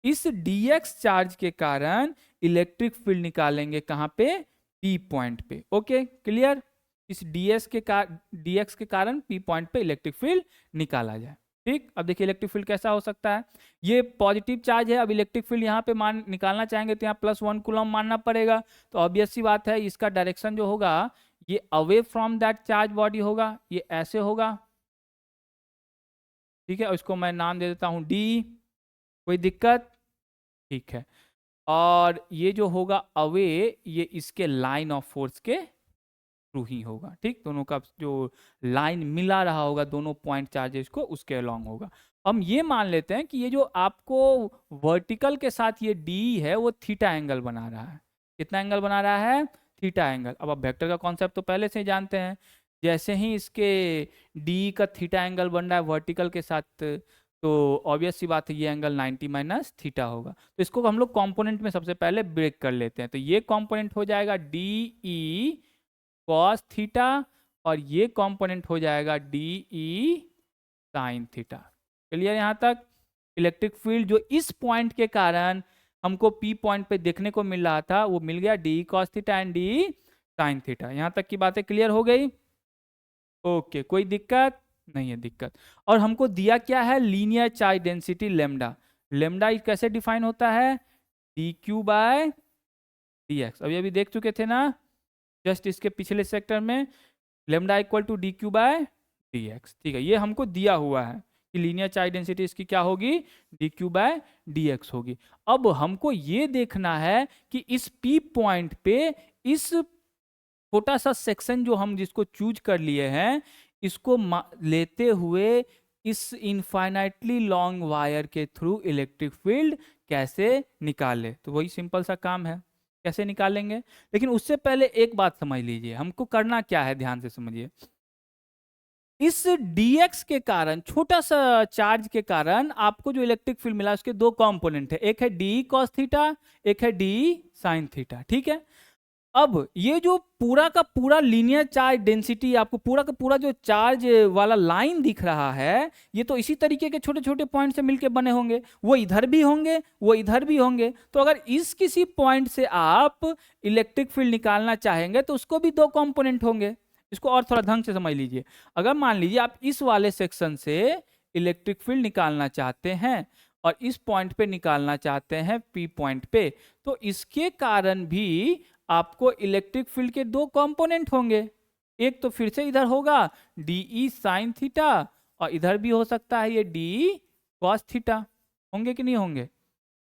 इस dx चार्ज के कारण इलेक्ट्रिक फील्ड निकालेंगे कहाँ पे? P पॉइंट पे। Okay, clear? इस dx के कारण P पॉइंट पे इलेक्ट्रिक फील्ड निकाला जाए। ठीक, अब देखिए इलेक्ट्रिक फील्ड कैसा हो सकता है। ये पॉजिटिव चार्ज है, अब इलेक्ट्रिक फील्ड यहाँ पे मान निकालना चाहेंगे तो यहाँ +1 कूलम मानना पड़ेगा। तो ऑब्वियस सी बात है, इसका डायरेक्शन जो होगा ये away from that charge body होगा, ये ऐसे होगा। ठीक है, इसको मैं नाम दे देता हूँ D। कोई दिक्कत? ठीक है। और ये जो होगा अवे, ये इसके लाइन ऑफ फोर्स के थ्रू ही होगा। ठीक, दोनों का जो लाइन मिला रहा होगा दोनों पॉइंट चार्जेस को, उसके अलोंग होगा। हम ये मान लेते हैं कि ये जो आपको वर्टिकल के साथ ये D है वो थीटा एंगल बना रहा है। कितना एंगल बना रहा है? Theta angle. अब आप वेक्टर का कॉन्सेप्ट तो पहले से ही जानते हैं। जैसे ही इसके D का थीटा एंगल बन रहा है वर्टिकल के साथ, तो ऑब्वियस सी बात है ये एंगल 90 माइनस थीटा होगा। तो इसको हम लोग कंपोनेंट में सबसे पहले ब्रेक कर लेते हैं। तो ये कंपोनेंट हो जाएगा DE cos थीटा और ये कंपोनेंट हो जाएगा DE sin थीटा। क्लियर यहाँ तक? इलेक्ट्रिक फील्ड जो इस पॉइंट के कारण हमको P पॉइंट पे देखने को मिल रहा था वो मिल गया DE cos theta and DE sin theta. यहाँ तक की बातें क्लियर हो गई? ओके, कोई दिक्कत नहीं है? दिक्कत। और हमको दिया क्या है? Linear charge density lambda. Lambda कैसे डिफाइन होता है? dq by dx। अभी देख चुके थे ना जस्ट इसके पिछले सेक्टर में, lambda equal to dq by dx। ठीक है, ये हमको दिया हुआ है कि लीनियर चार्ज डेंसिटी इसकी क्या होगी? dq बाय dx होगी। अब हमको ये देखना है कि इस P पॉइंट पे इस छोटा सा सेक्शन जो हम जिसको चूज कर लिए हैं, इसको लेते हुए इस इनफाइनाइटली लॉन्ग वायर के थ्रू इलेक्ट्रिक फील्ड कैसे निकाले। तो वही सिंपल सा काम है, कैसे निकालेंगे। लेकिन उससे पहले एक बात समझ लीजिए, हमको करना क्या है, ध्यान से समझिए। इस dx के कारण, छोटा सा चार्ज के कारण आपको जो इलेक्ट्रिक फील्ड मिला उसके दो कंपोनेंट है, एक है डी cos थीटा, एक है डी sin थीटा। ठीक है, अब ये जो पूरा का पूरा लीनियर चार्ज डेंसिटी, आपको पूरा का पूरा जो चार्ज वाला लाइन दिख रहा है, ये तो इसी तरीके के छोटे छोटे पॉइंट से मिलके बने होंगे। वो इधर भी होंगे, वो इधर भी होंगे। तो अगर इस किसी पॉइंट से आप इलेक्ट्रिक फील्ड निकालना चाहेंगे तो उसको भी दो कंपोनेंट होंगे। इसको और थोड़ा ढंग से समझ लीजिए। अगर मान लीजिए आप इस वाले सेक्शन से इलेक्ट्रिक फील्ड निकालना चाहते हैं और इस पॉइंट पे निकालना चाहते हैं P पॉइंट पे, तो इसके कारण भी आपको इलेक्ट्रिक फील्ड के दो कंपोनेंट होंगे। एक तो फिर से इधर होगा DE sin थीटा और इधर भी हो सकता है ये DE cos थीटा। होंगे कि नहीं होंगे?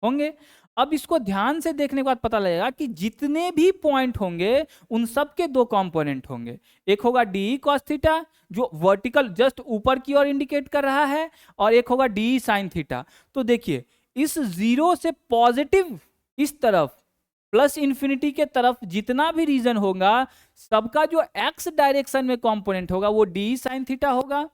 होंगे। अब इसको ध्यान से देखने के बाद पता लगेगा कि जितने भी पॉइंट होंगे उन सब के दो कंपोनेंट होंगे। एक होगा DE cos थीटा जो वर्टिकल जस्ट ऊपर की ओर इंडिकेट कर रहा है, और एक होगा DE sin थीटा। तो देखिए इस जीरो से पॉजिटिव इस तरफ प्लस इंफिनिटी के तरफ जितना भी रीजन होगा, सबका जो एक्स डायरेक्शन में कंपोनेंट होगा वो DE sin थीटा होगा।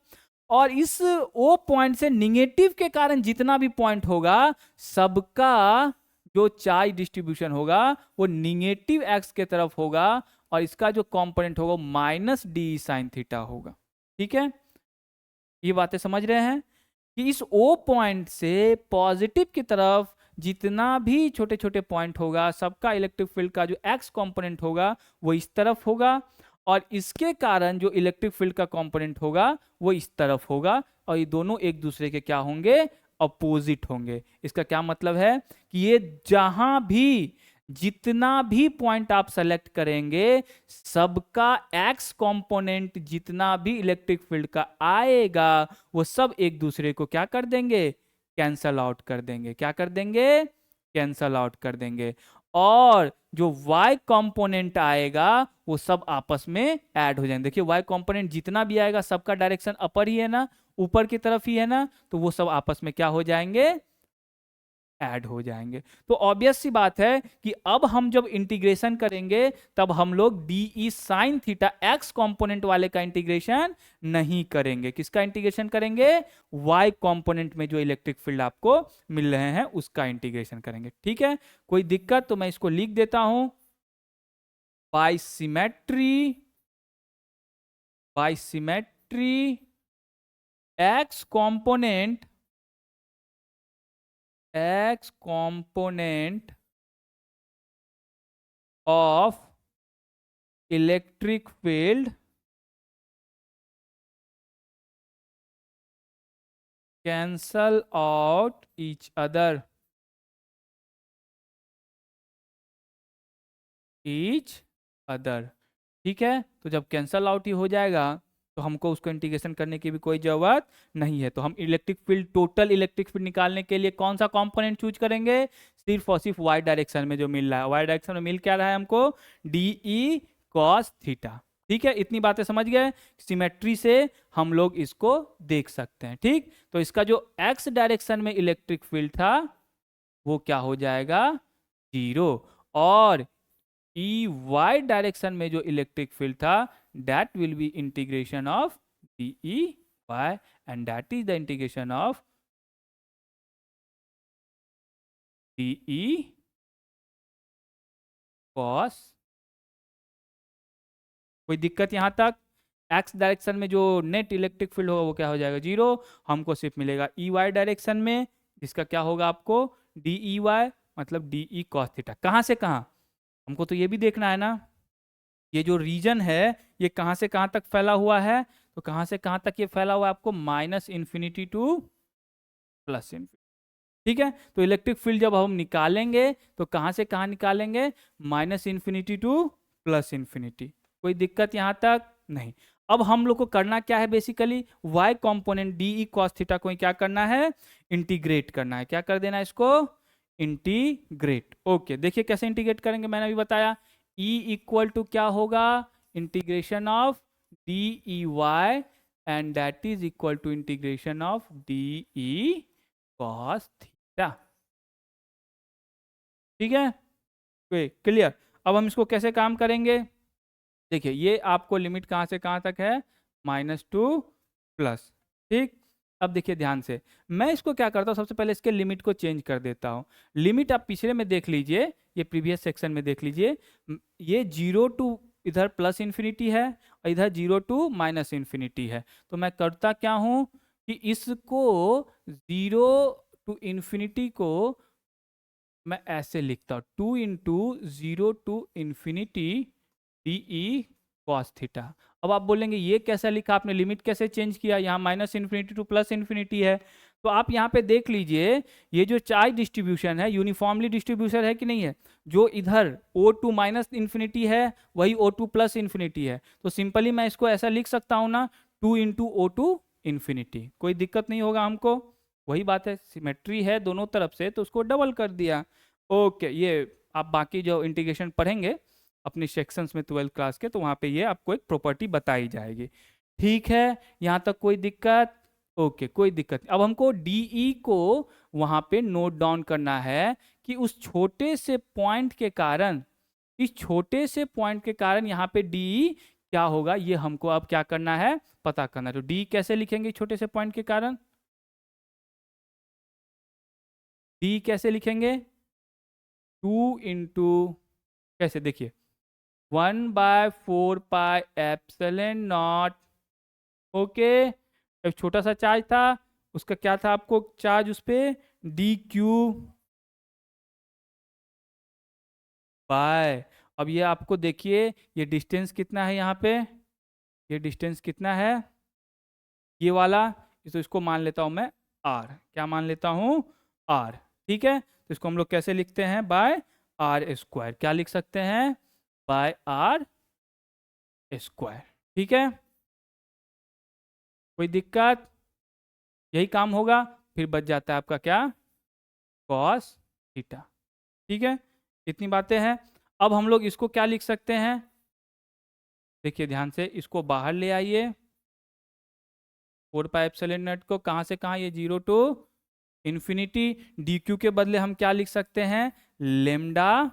और इस O पॉइंट से निगेटिव के कारण जितना भी पॉइंट होगा, सबका जो चार्ज डिस्ट्रीब्यूशन होगा वो निगेटिव एक्स के तरफ होगा, और इसका जो कंपोनेंट होगा -DE sin थीटा होगा। ठीक है, ये बातें समझ रहे हैं कि इस O पॉइंट से पॉजिटिव की तरफ जितना भी छोटे छोटे पॉइंट होगा, सबका इलेक्ट्रिक फील्ड का जो एक्स कंपोनेंट होगा वो इस तरफ होगा, और इसके कारण जो इलेक्ट्रिक फील्ड का कंपोनेंट होगा वो इस तरफ होगा, और ये दोनों एक दूसरे के क्या होंगे? अपोजिट होंगे। इसका क्या मतलब है कि ये जहां भी जितना भी पॉइंट आप सेलेक्ट करेंगे, सबका एक्स कंपोनेंट जितना भी इलेक्ट्रिक फील्ड का आएगा वो सब एक दूसरे को क्या कर देंगे? कैंसल आउट कर देंगे। क्या कर देंगे? कैंसल आउट कर देंगे। और जो y कंपोनेंट आएगा वो सब आपस में ऐड हो जाएंगे। देखिए y कंपोनेंट जितना भी आएगा सबका डायरेक्शन अपर ही है ना, ऊपर की तरफ ही है ना, तो वो सब आपस में क्या हो जाएंगे? ऐड हो जाएंगे। तो ऑब्वियस सी बात है कि अब हम जब इंटीग्रेशन करेंगे तब हम लोग DE sin theta x component वाले का इंटीग्रेशन नहीं करेंगे। किसका इंटीग्रेशन करेंगे? y कंपोनेंट में जो इलेक्ट्रिक फील्ड आपको मिल रहे हैं उसका इंटीग्रेशन करेंगे। ठीक है, कोई दिक्कत? तो मैं इसको लिख देता हूं, by symmetry x component of electric field cancel out each other. ठीक है, तो जब कैंसल आउट ही हो जाएगा तो हमको उसको इंटीग्रेशन करने की भी कोई जरूरत नहीं है। तो हम electric field, total electric field निकालने के लिए कौन सा कंपोनेंट चूज करेंगे? सिर्फ और सिर्फ वाई डायरेक्शन में जो मिल रहा है। वाई डायरेक्शन में मिल क्या रहा है हमको? D e cos theta. ठीक है, इतनी बातें समझ गए। सिमेट्री से हम लोग इसको देख सकते हैं। ठीक, तो इसका जो एक्स डायरेक्शन में इलेक्ट्रिक फील्ड था वो क्या हो जाएगा? 0। और ई वाई डायरेक्शन में जो इलेक्ट्रिक फील्ड था that will be integration of d e y, and that is the integration of d e cos. कोई दिक्कत यहां तक? एक्स डायरेक्शन में जो नेट इलेक्ट्रिक फील्ड होगा वो क्या हो जाएगा? 0। हमको सिर्फ मिलेगा ई वाई डायरेक्शन में, जिसका क्या होगा आपको? डी ई वाई, मतलब डी ई कॉस थीटा। कहां से कहां? हमको तो ये भी देखना है ना, ये जो रीजन है ये कहां से कहां तक फैला हुआ है? तो कहां से कहां तक ये फैला हुआ है आपको? Minus infinity two plus infinity. ठीक है, तो इलेक्ट्रिक फील्ड जब हम निकालेंगे तो कहां से कहां निकालेंगे? Minus infinity two plus infinity. कोई दिक्कत यहां तक? नहीं। अब हम लोग को करना क्या है? Basically y component D e cos theta को क्या करना है? इंटीग्रेट करना है। क्या कर देना है इसको? इंटीग्रेट। ओके, देखिए कैसे इंटीग्रेट करेंगे, मैंने अभी बताया। E इक्वल टू क्या होगा? Integration of d e y, and that is equal to integration of d e cos theta. ठीक है, क्लियर? अब हम इसको कैसे काम करेंगे? देखिए, ये आपको लिमिट कहां से कहां तक है? -2 प्लस। ठीक, अब देखिए ध्यान से, मैं इसको क्या करता हूँ, सबसे पहले इसके लिमिट को चेंज कर देता हूँ। लिमिट आप पिछले में देख लीजिए, ये प्रीवियस सेक्शन में देख लीजिए। ये 0 टू इधर प्लस इन्फिनिटी है और इधर 0 टू माइनस इन्फिनिटी है। तो मैं करता क्या हूँ कि इसको 0 टू इन्फिनिटी को मैं ऐसे लिखता हूँ, 2 into 0 to infinity d e cos theta. अब आप बोलेंगे ये कैसा लिखा आपने, लिमिट कैसे चेंज किया? यहाँ minus infinity two plus infinity है। तो आप यहाँ पे देख लीजिए, ये जो चार्ज डिस्ट्रीब्यूशन है यूनिफॉर्मली डिस्ट्रीब्यूशन है कि नहीं है? जो इधर O2 माइनस इन्फिनिटी है वही O2 प्लस इन्फिनिटी है। तो सिंपली मैं इसको ऐसा लिख सकता हूँ ना, 2 इंटू O2 इन्फिनिटी। कोई दिक्कत नहीं होगा हमको। वही बात है, सिमेट्री है दोनों तरफ से तो उसको डबल कर दिया। ओके, ये आप बाकी जो इंटीग्रेशन पढ़ेंगे अपने सेक्शंस में 12th क्लास के, तो वहाँ पे ये आपको एक प्रॉपर्टी बताई जाएगी। ठीक है, यहाँ तक कोई दिक्कत? ओके, कोई दिक्कत नहीं। अब हमको डीई को वहाँ पे नोट डाउन करना है कि उस छोटे से पॉइंट के कारण, इस छोटे से पॉइंट के कारण यहाँ पे डीई क्या होगा, ये हमको अब क्या करना है? पता करना है। तो डी कैसे लिखेंगे छोटे से पॉइंट के कारण? डी कैसे लिखेंगे? 2 इंटू, कैसे देखिए, 1/4πε0। ओके, एक छोटा सा चार्ज था, उसका क्या था आपको चार्ज उस पर? D q by. अब ये आपको देखिए, ये डिस्टेंस कितना है यहाँ पे? ये डिस्टेंस कितना है ये वाला? तो इसको मान लेता हूँ मैं r। क्या मान लेता हूँ? r। ठीक है, तो इसको हम लोग कैसे लिखते हैं? By r square. क्या लिख सकते हैं? By r square. ठीक है, कोई दिक्कत? यही काम होगा, फिर बच जाता है आपका क्या? Cos theta. ठीक है, इतनी बातें हैं। अब हम लोग इसको क्या लिख सकते हैं? देखिए ध्यान से, इसको बाहर ले आइए। 4πε0 को कहाँ से कहाँ? ये 0 टू इन्फिनिटी। डी क्यू के बदले हम क्या लिख सकते हैं? लेमडा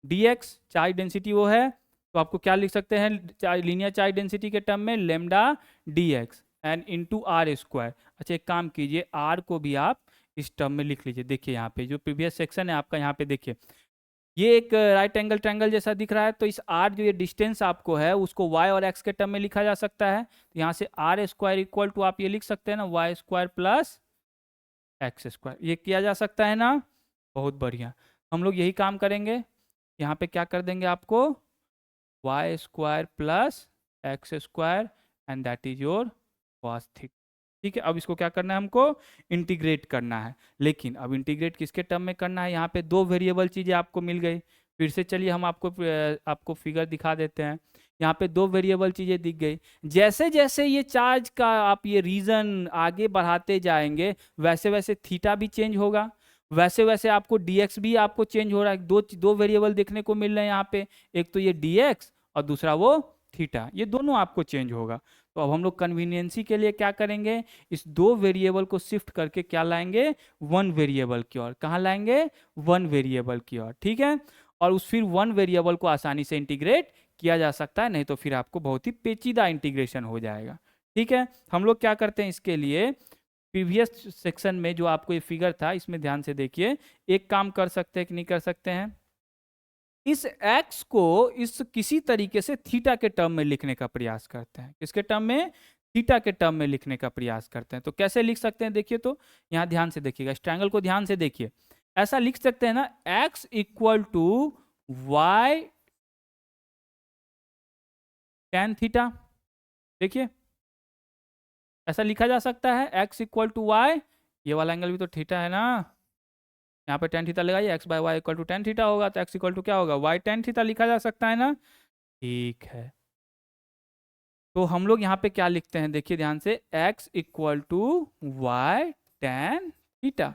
dx, चार्ज डेंसिटी वो है, तो आपको क्या लिख सकते हैं लीनियर चार्ज डेंसिटी के टर्म में? Lambda dx and into r square. अच्छा, एक काम कीजिए, r को भी आप इस टर्म में लिख लीजिए। देखिए यहाँ पे जो प्रीवियस सेक्शन है आपका, यहाँ पे देखिए ये एक राइट एंगल ट्रायंगल जैसा दिख रहा है, तो इस आर जो ये डिस्टेंस आपको है उसको वाई और एक्स के टर्म में लिखा जा सकता है। तो यहाँ से आर स्क्वायर इक्वल टू आप ये लिख सकते हैं ना, y square plus x square, ये किया जा सकता है ना। बहुत बढ़िया, हम लोग यही काम करेंगे। यहाँ पे क्या कर देंगे आपको, y square plus x square and that is your cos theta. ठीक है, अब इसको क्या करना है, हमको इंटीग्रेट करना है। लेकिन अब इंटीग्रेट किसके टर्म में करना है, यहाँ पे दो वेरिएबल चीज़ें आपको मिल गई। फिर से चलिए हम आपको फिगर दिखा देते हैं। यहाँ पे दो वेरिएबल चीज़ें दिख गई। जैसे जैसे ये चार्ज का आप ये रीजन आगे बढ़ाते जाएंगे वैसे वैसे थीटा भी चेंज होगा, वैसे वैसे आपको dx भी आपको चेंज हो रहा है। दो दो वेरिएबल देखने को मिल रहे हैं यहाँ पे, एक तो ये dx और दूसरा वो थीटा, ये दोनों आपको चेंज होगा। तो अब हम लोग कन्वीनियंसी के लिए क्या करेंगे, इस दो वेरिएबल को शिफ्ट करके क्या लाएंगे, वन वेरिएबल की ओर। कहाँ लाएंगे, वन वेरिएबल की ओर। ठीक है, और उस फिर वन वेरिएबल को आसानी से इंटीग्रेट किया जा सकता है, नहीं तो फिर आपको बहुत ही पेचीदा इंटीग्रेशन हो जाएगा। ठीक है, हम लोग क्या करते हैं इसके लिए, प्रीवियस सेक्शन में जो आपको ये फिगर था इसमें ध्यान से देखिए, एक काम कर सकते हैं कि नहीं कर सकते हैं, इस x को इस किसी तरीके से थीटा के टर्म में लिखने का प्रयास करते हैं। किसके टर्म में, थीटा के टर्म में लिखने का प्रयास करते हैं। तो कैसे लिख सकते हैं देखिए, तो यहाँ ध्यान से देखिएगा, इस ट्रायंगल को ध्यान से देखिए। ऐसा लिख सकते हैं ना, x equal to y tan theta. देखिए ऐसा लिखा जा सकता है, x इक्वल टू वाई, ये वाला एंगल भी तो थीटा है ना, यहाँ पे टेन थीटा लगाइए, x by y equal to tan theta होगा, तो एक्स इक्वल टू क्या होगा, वाई टेन थीटा लिखा जा सकता है ना। ठीक है, तो हम लोग यहाँ पे क्या लिखते हैं देखिए ध्यान से, x equal to y tan theta.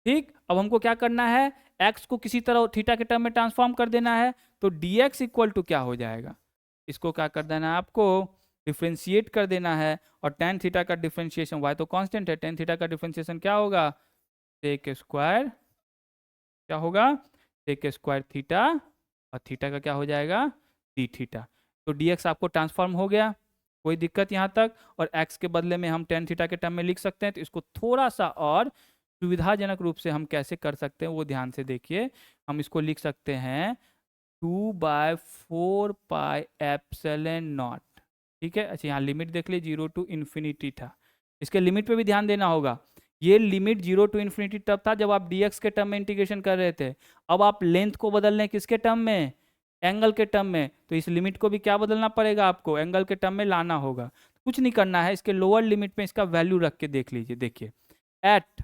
ठीक, अब हमको क्या करना है, x को किसी तरह थीटा के टर्म में ट्रांसफॉर्म कर देना है। तो dx इक्वल टू क्या हो जाएगा, इसको क्या कर देना है आपको, डिफ्रेंशिएट कर देना है। और टेन थीटा का डिफ्रेंशिएशन, y तो कांस्टेंट है, टेन थीटा का डिफ्रेंशिएशन क्या होगा, सेक स्क्वायर, क्या होगा, सेक स्क्वायर थीटा, और थीटा का क्या हो जाएगा, डी थीटा। तो dx आपको ट्रांसफॉर्म हो गया, कोई दिक्कत यहाँ तक। और x के बदले में हम टेन थीटा के टर्म में लिख सकते हैं। तो इसको थोड़ा सा और सुविधाजनक रूप से हम कैसे कर सकते हैं वो ध्यान से देखिए। हम इसको लिख सकते हैं 2/4 पाई एप्सिलॉन नॉट। ठीक है, अच्छा यहाँ लिमिट देख लीजिए, 0 टू इन्फिनिटी था। इसके लिमिट पे भी ध्यान देना होगा। ये लिमिट 0 टू इन्फिनिटी तब था जब आप dx के टर्म में इंटीग्रेशन कर रहे थे। अब आप लेंथ को बदल रहे हैं किसके टर्म में, एंगल के टर्म में। तो इस लिमिट को भी क्या बदलना पड़ेगा आपको, एंगल के टर्म में लाना होगा। कुछ नहीं करना है, इसके लोअर लिमिट में इसका वैल्यू रख के देख लीजिए। देखिए एट,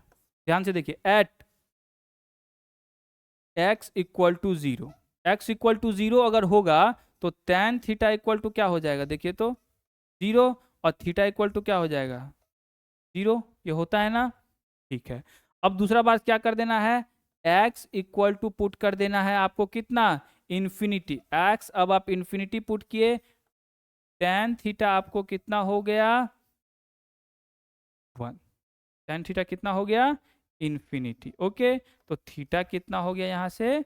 ध्यान से देखिए, at x equal to zero, x equal to zero अगर होगा तो tan थीटा इक्वल टू क्या हो जाएगा, देखिए तो जीरो, और थीटा इक्वल टू क्या हो जाएगा, जीरो। ये होता है ना। ठीक है, अब दूसरा बात क्या कर देना है, x इक्वल टू पुट कर देना है आपको कितना, इन्फिनिटी x। अब आप इन्फिनिटी पुट किए, tan थीटा आपको कितना हो गया, वन। tan थीटा कितना हो गया, इन्फिनिटी। ओके, तो थीटा कितना हो गया यहाँ से,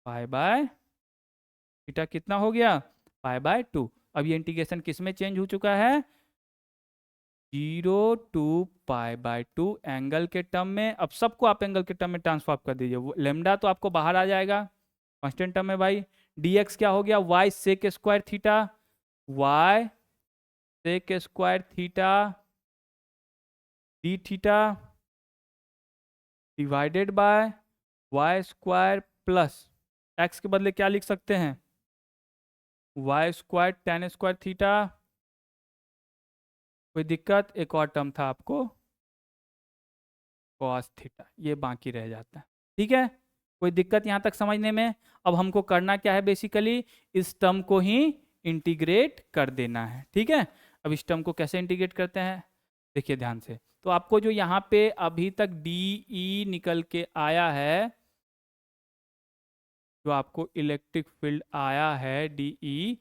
पाई बाय, थीटा कितना हो गया, पाई बाय टू। अब ये इंटीग्रेशन किस में चेंज हो चुका है, 0 to pi by two angle के टर्म में। अब सबको आप एंगल के टर्म में ट्रांसफॉर्म कर दीजिए, लेमडा तो आपको बाहर आ जाएगा, कांस्टेंट टर्म में भाई। dx क्या हो गया, y sec square theta, y sec square theta d theta divided by y square plus x के बदले क्या लिख सकते हैं, y square tan square theta. कोई दिक्कत, एक और टर्म था आपको कॉस थीटा, ये बाकी रह जाता है। ठीक है, कोई दिक्कत यहाँ तक समझने में। अब हमको करना क्या है, बेसिकली इस टर्म को ही इंटीग्रेट कर देना है। ठीक है, अब इस टर्म को कैसे इंटीग्रेट करते हैं देखिए ध्यान से। तो आपको जो यहाँ पे अभी तक डी ई निकल के आया है, जो आपको इलेक्ट्रिक फील्ड आया है डी ई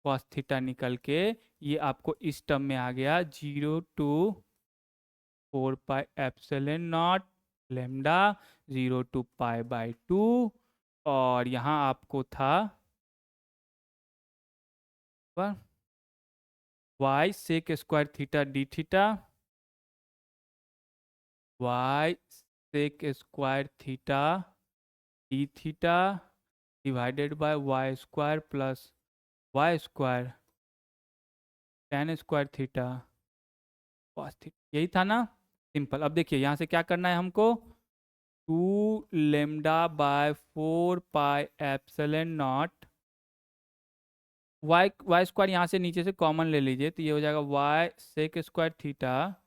कॉस थीटा निकल के, ये आपको इस टर्म में आ गया 0 to 4 pi epsilon naught lambda 0 to pi by two. और यहाँ आपको था y sec square theta d theta, y sec square theta d theta, divided by y square plus y square tan square theta cos theta, यही था ना। Simple. अब देखिए यहाँ से क्या करना है हमको, 2 lambda pi epsilon not Y square यहाँ से नीचे से कॉमन ले लीजिए, तो ये हो जाएगा y sec square theta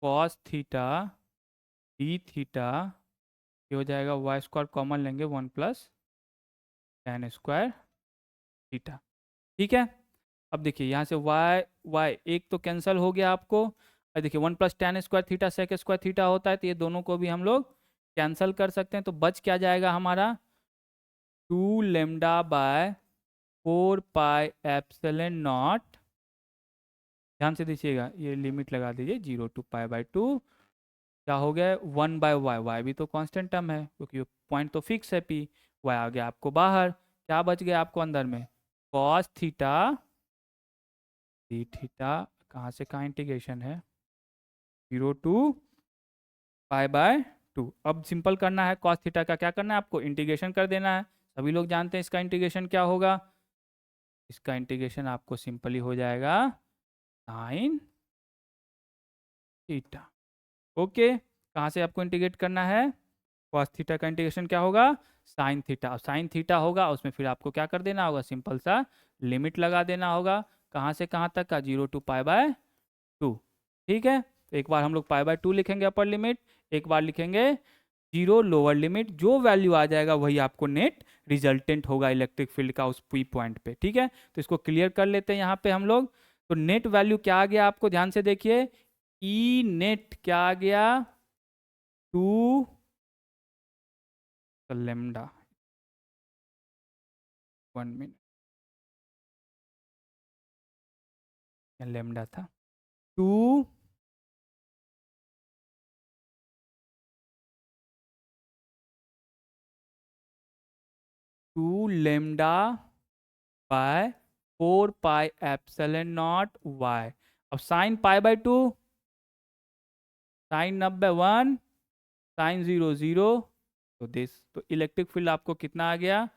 cos theta d theta, ये हो जाएगा वाई स्क्वायर कॉमन लेंगे 1 + tan स्क्वायर थीटा। ठीक है। अब देखिए यहाँ से वाई वाई एक तो कैंसिल हो गया आपको, और देखिए 1 + tan square theta sec square theta होता है, तो ये दोनों को भी हम लोग कैंसिल कर सकते हैं। तो बच क्या जाएगा हमारा, 2 लैम्डा/4 पाई एप्सिलॉन नॉट, ध्यान से दीजिएगा, ये लिमिट लगा दीजिए 0 to π/2, क्या हो गया 1/y, वाई भी तो कांस्टेंट टर्म है क्योंकि पॉइंट तो फिक्स है पी, वाई आ गया आपको बाहर, क्या बच गया आपको अंदर में, कॉस थीटा डी थीटा, कहाँ से कहाँ इंटीग्रेशन है, 0 to π/2। अब सिंपल करना है, कॉस थीटा का क्या करना है आपको, इंटीग्रेशन कर देना है। सभी लोग जानते हैं इसका इंटीग्रेशन क्या होगा, इसका इंटीग्रेशन आपको सिंपली हो जाएगा साइन थीटा। ओके, कहाँ से आपको इंटीग्रेट करना है, कॉस थीटा का इंटीग्रेशन क्या होगा, साइन थीटा। साइन थीटा होगा उसमें फिर आपको क्या कर देना होगा, सिंपल सा लिमिट लगा देना होगा, कहाँ से कहाँ तक का, 0 to π/2। ठीक है, तो एक बार हम लोग π/2 लिखेंगे अपर लिमिट, एक बार लिखेंगे 0 लोअर लिमिट, जो वैल्यू आ जाएगा वही आपको नेट रिजल्टेंट होगा इलेक्ट्रिक फील्ड का उस पी पॉइंट पे। ठीक है, तो इसको क्लियर कर लेते हैं यहाँ पे हम लोग। तो नेट वैल्यू क्या आ गया आपको, ध्यान से देखिए, ई नेट क्या आ गया, 2 लैम्डा, 1 मिनट, लैम्डा था 2 λ/4 पाई एप्सिलॉन नॉट वाई। अब साइन π/2, साइन 90 1, साइन 0 0, तो दिस, तो इलेक्ट्रिक फील्ड आपको कितना आ गया,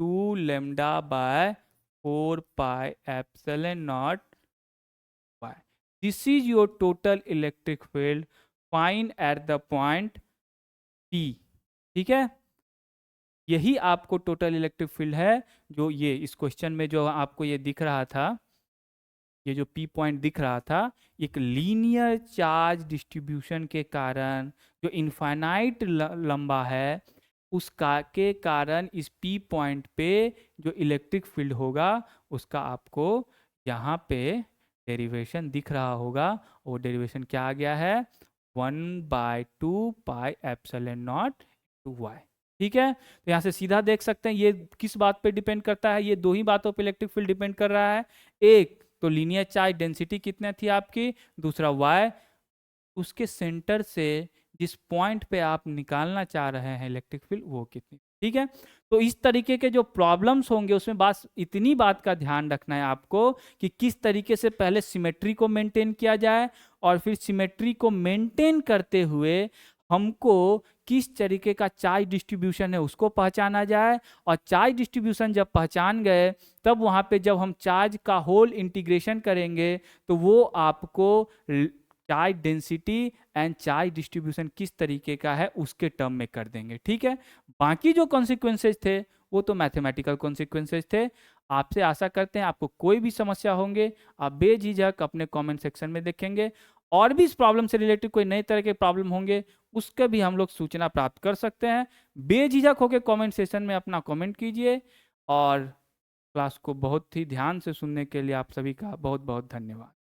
2 λ/4 pi epsilon not Y. This is your total electric field find at the point P। ठीक है, यही आपको टोटल इलेक्ट्रिक फील्ड है, जो ये इस क्वेश्चन में जो आपको ये दिख रहा था, ये जो P पॉइंट दिख रहा था, एक लीनियर चार्ज डिस्ट्रीब्यूशन के कारण जो इनफाइनाइट लंबा है, उसका के कारण इस P पॉइंट पे जो इलेक्ट्रिक फील्ड होगा उसका आपको यहाँ पे डेरिवेशन दिख रहा होगा। वो डेरिवेशन क्या आ गया है, 1/2 π/ε0 वाई। ठीक है, तो यहाँ से सीधा देख सकते हैं ये किस बात पे डिपेंड करता है, ये दो ही बातों पे इलेक्ट्रिक फील्ड डिपेंड कर रहा है, एक तो लीनियर चार्ज डेंसिटी कितनी थी आपकी, दूसरा वाई उसके सेंटर से जिस पॉइंट पे आप निकालना चाह रहे हैं इलेक्ट्रिक फील्ड वो कितनी। ठीक है, तो इस तरीके के जो प्रॉब्लम्स होंगे उसमें बस इतनी बात का ध्यान रखना है आपको कि किस तरीके से पहले सिमेट्री को मेंटेन किया जाए, और फिर सिमेट्री को मेंटेन करते हुए हमको किस तरीके का चार्ज डिस्ट्रीब्यूशन है उसको पहचाना जाए, और चार्ज डिस्ट्रीब्यूशन जब पहचान गए तब वहाँ पे जब हम चार्ज का होल इंटीग्रेशन करेंगे तो वो आपको charge density and charge distribution किस तरीके का है उसके टर्म में कर देंगे। ठीक है, बाकी जो कॉन्सिक्वेंसेज थे वो तो मैथमेटिकल कॉन्सिक्वेंसेज थे। आपसे आशा करते हैं आपको कोई भी समस्या होंगे आप बेझिझक अपने कमेंट सेक्शन में देखेंगे, और भी इस प्रॉब्लम से रिलेटेड कोई नए तरह के प्रॉब्लम होंगे उसके भी हम लोग सूचना प्राप्त कर सकते हैं। बेझिझक होकर कमेंट सेक्शन में अपना कमेंट कीजिए, और क्लास को बहुत ही ध्यान से सुनने के लिए आप सभी का बहुत बहुत धन्यवाद।